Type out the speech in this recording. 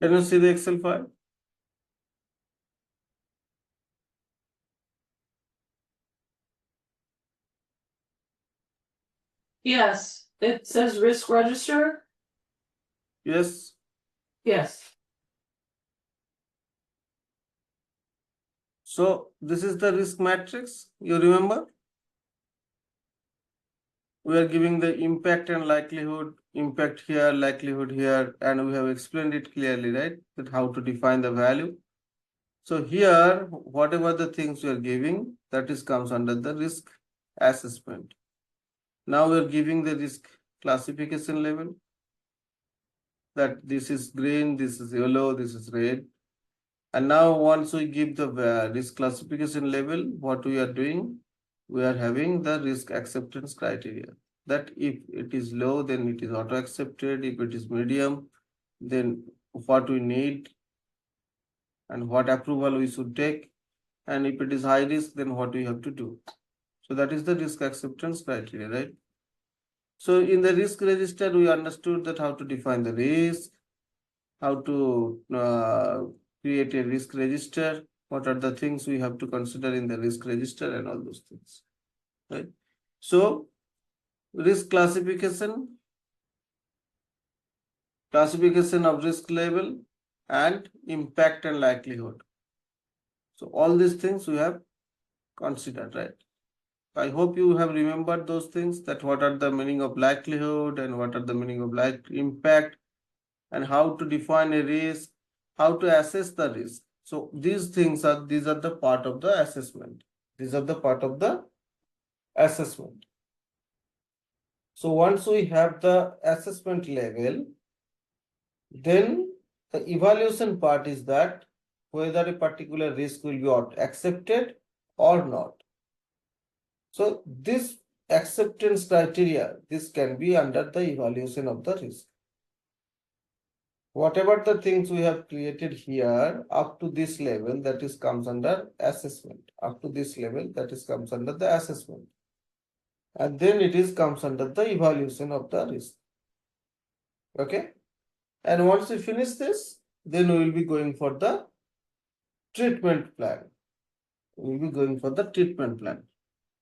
Can you see the Excel file? Yes, it says risk register. Yes. Yes. So this is the risk matrix. You remember? We are giving the impact and likelihood, impact here, likelihood here, and we have explained it clearly, right? That how to define the value. So here, whatever the things we are giving, that is comes under the risk assessment. Now we are giving the risk classification level. That this is green, this is yellow, this is red. And now once we give the risk classification level, what we are doing, we are having the risk acceptance criteria. That if it is low, then it is auto accepted. If it is medium, then what we need and what approval we should take. And if it is high risk, then what we have to do. So that is the risk acceptance criteria, right? So in the risk register, we understood that how to define the risk, how to create a risk register, what are the things we have to consider in the risk register and all those things, right? So risk classification of risk level and impact and likelihood. So all these things we have considered, right? I hope you have remembered those things, that what are the meaning of likelihood and what are the meaning of impact, and how to define a risk, how to assess the risk. So these are the part of the assessment. These are the part of the assessment. So once we have the assessment level, then the evaluation part is that whether a particular risk will be accepted or not. So this acceptance criteria, this can be under the evaluation of the risk. Whatever the things we have created here up to this level, that is comes under assessment. Up to this level, that is comes under the assessment. And then it is comes under the evaluation of the risk. Okay. And once we finish this, then we will be going for the treatment plan. We will be going for the treatment plan.